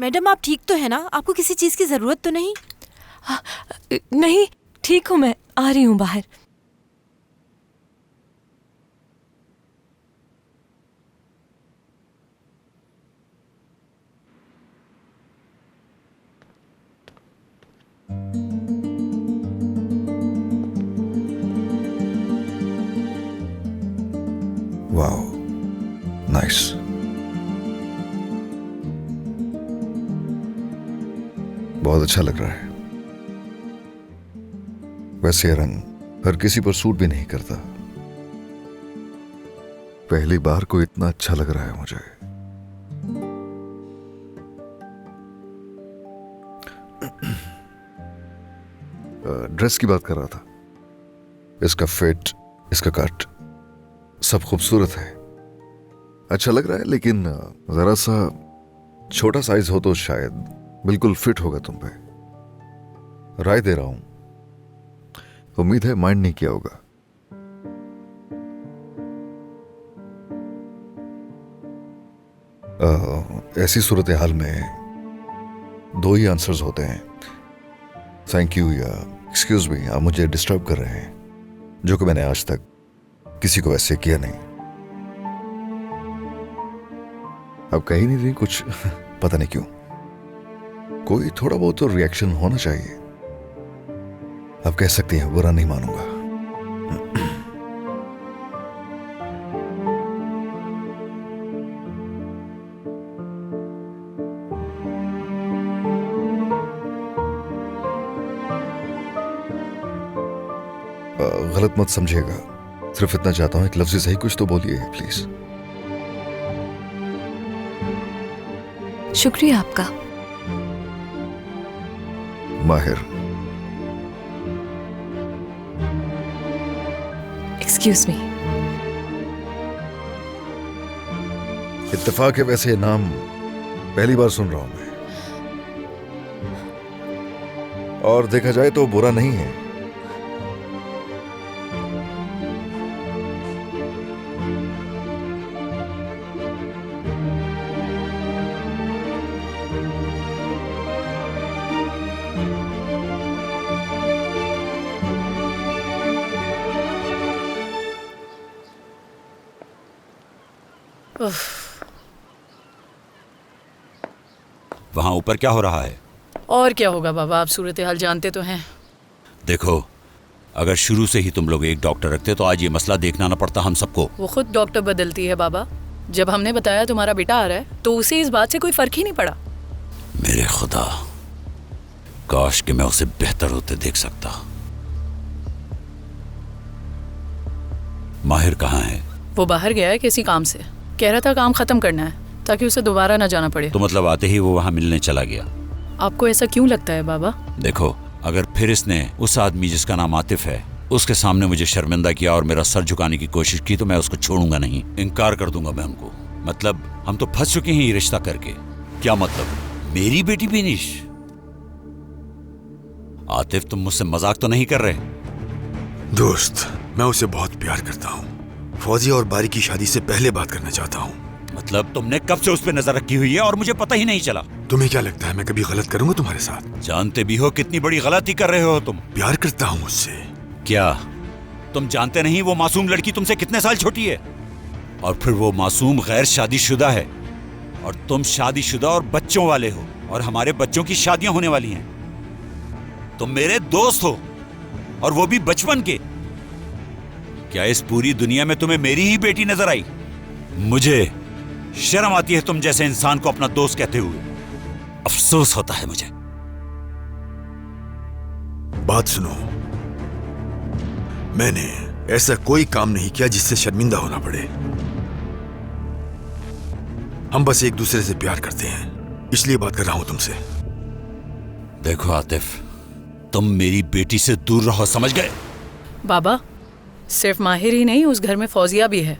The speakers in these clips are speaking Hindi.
मैडम आप ठीक तो है ना? आपको किसी चीज की जरूरत तो नहीं? नहीं, ठीक हूँ, मैं आ रही हूँ बाहर। Wow, nice. बहुत अच्छा लग रहा है। वैसे ये रंग हर किसी पर सूट भी नहीं करता। पहली बार को इतना अच्छा लग रहा है मुझे। ड्रेस की बात कर रहा था। इसका फिट, इसका कट सब खूबसूरत है, अच्छा लग रहा है, लेकिन जरा सा छोटा साइज हो तो शायद बिल्कुल फिट होगा तुम पे। राय दे रहा हूं, उम्मीद है माइंड नहीं किया होगा। ऐसी सूरत हाल में दो ही आंसर्स होते हैं, थैंक यू या एक्सक्यूज मी। आप मुझे डिस्टर्ब कर रहे हैं, जो कि मैंने आज तक किसी को ऐसे किया नहीं। अब कही नहीं रही कुछ पता नहीं क्यों। कोई थोड़ा बहुत तो रिएक्शन होना चाहिए। अब कह सकती हैं, बुरा नहीं मानूंगा। गलत मत समझिएगा, सिर्फ इतना चाहता हूं एक लफ्ज़ सही कुछ तो बोलिए प्लीज। शुक्रिया आपका। माहिर। Excuse me. इत्तेफाक है, वैसे नाम पहली बार सुन रहा हूं मैं, और देखा जाए तो बुरा नहीं है। वहां ऊपर क्या हो रहा है? और क्या होगा बाबा, आप सूरत हाल जानते तो हैं। देखो, अगर शुरू से ही तुम लोग एक डॉक्टर रखते तो आज ये मसला देखना ना पड़ता हम सबको। वो खुद डॉक्टर बदलती है बाबा। जब हमने बताया तुम्हारा बेटा आ रहा है तो उसे इस बात से कोई फर्क ही नहीं पड़ा। मेरे खुदा, काश कि मैं उसे बेहतर होते देख सकता। माहिर कहाँ है? वो बाहर गया है किसी काम से, कह रहा था काम खत्म करना है ताकि उसे दोबारा ना जाना पड़े। तो मतलब आते ही वो वहां मिलने चला गया? आपको ऐसा क्यों लगता है बाबा? देखो, अगर फिर इसने उस आदमी जिसका नाम आतिफ है उसके सामने मुझे शर्मिंदा किया और मेरा सर झुकाने की कोशिश की तो मैं उसको छोड़ूंगा नहीं, इनकार कर दूंगा मैं उनको। मतलब हम तो फंस चुके हैं ये रिश्ता करके। क्या मतलब? मेरी बेटी बिनिश? आतिफ, तुम मुझसे मजाक तो नहीं कर रहे? दोस्त, मैं उसे बहुत प्यार करता हूँ। फौजी और बारी की शादी से पहले बात करना चाहता हूँ। मतलब तुमने कब से उस पर नजर रखी हुई है और मुझे पता ही नहीं चला? तुम्हें क्या लगता है मैं कभी गलत करूंगा तुम्हारे साथ? जानते भी हो कितनी बड़ी गलती कर रहे हो तुम। प्यार करता हूँ उससे। क्या तुम जानते नहीं वो मासूम लड़की तुमसे कितने साल छोटी है? और फिर वो मासूम गैर शादीशुदा है और तुम शादीशुदा और बच्चों वाले हो और हमारे बच्चों की शादियां होने वाली हैं। तुम मेरे दोस्त हो और वो भी बचपन के। क्या इस पूरी दुनिया में तुम्हें मेरी ही बेटी नजर आई? मुझे शर्म आती है तुम जैसे इंसान को अपना दोस्त कहते हुए। अफसोस होता है मुझे। बात सुनो, मैंने ऐसा कोई काम नहीं किया जिससे शर्मिंदा होना पड़े। हम बस एक दूसरे से प्यार करते हैं, इसलिए बात कर रहा हूं तुमसे। देखो आतिफ, तुम मेरी बेटी से दूर रहो, समझ गए? बाबा, सिर्फ माहिर ही नहीं, उस घर में फौजिया भी है।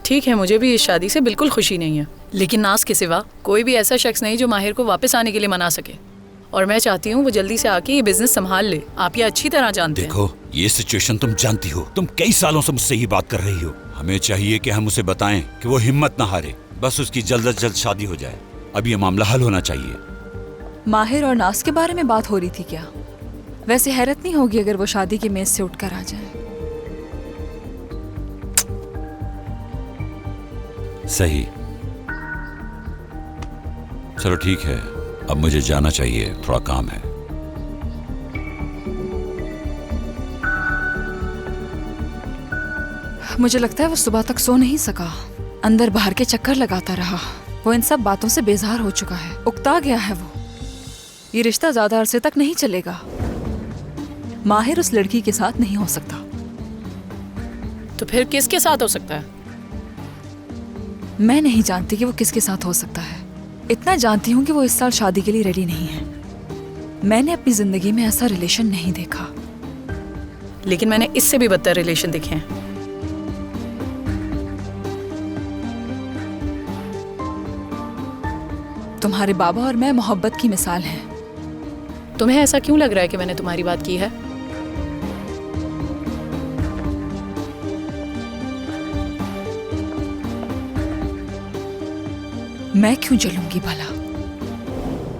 ठीक है, मुझे भी इस शादी से बिल्कुल खुशी नहीं है, लेकिन नाज के सिवा कोई भी ऐसा शख्स नहीं जो माहिर को वापस आने के लिए मना सके। और मैं चाहती हूँ वो जल्दी से आके ये बिजनेस संभाल ले। आप ये अच्छी तरह जानते हैं। देखो, ये सिचुएशन तुम जानती हो। तुम कई सालों से मुझसे ही बात कर रही हो। हमें चाहिए कि हम उसे बताएं कि वो हिम्मत ना हारे, बस उसकी जल्द अज जल्द शादी हो जाए। अब ये मामला हल होना चाहिए। माहिर और नाज के बारे में बात हो रही थी क्या? वैसे हैरत नहीं होगी अगर वो शादी के मेज से उठकर आ जाए। सही। चलो ठीक है, अब मुझे जाना चाहिए, थोड़ा काम है। मुझे लगता है वो सुबह तक सो नहीं सका, अंदर बाहर के चक्कर लगाता रहा। वो इन सब बातों से बेजार हो चुका है, उकता गया है वो। ये रिश्ता ज्यादा अरसे तक नहीं चलेगा। माहिर उस लड़की के साथ नहीं हो सकता। तो फिर किसके साथ हो सकता है? मैं नहीं जानती कि वो किसके साथ हो सकता है। इतना जानती हूँ कि वो इस साल शादी के लिए रेडी नहीं है। मैंने अपनी जिंदगी में ऐसा रिलेशन नहीं देखा। लेकिन मैंने इससे भी बदतर रिलेशन देखे हैं। तुम्हारे बाबा और मैं मोहब्बत की मिसाल हैं। तुम्हें ऐसा क्यों लग रहा है कि मैंने तुम्हारी बात की है? मैं क्यों जलूंगी भला?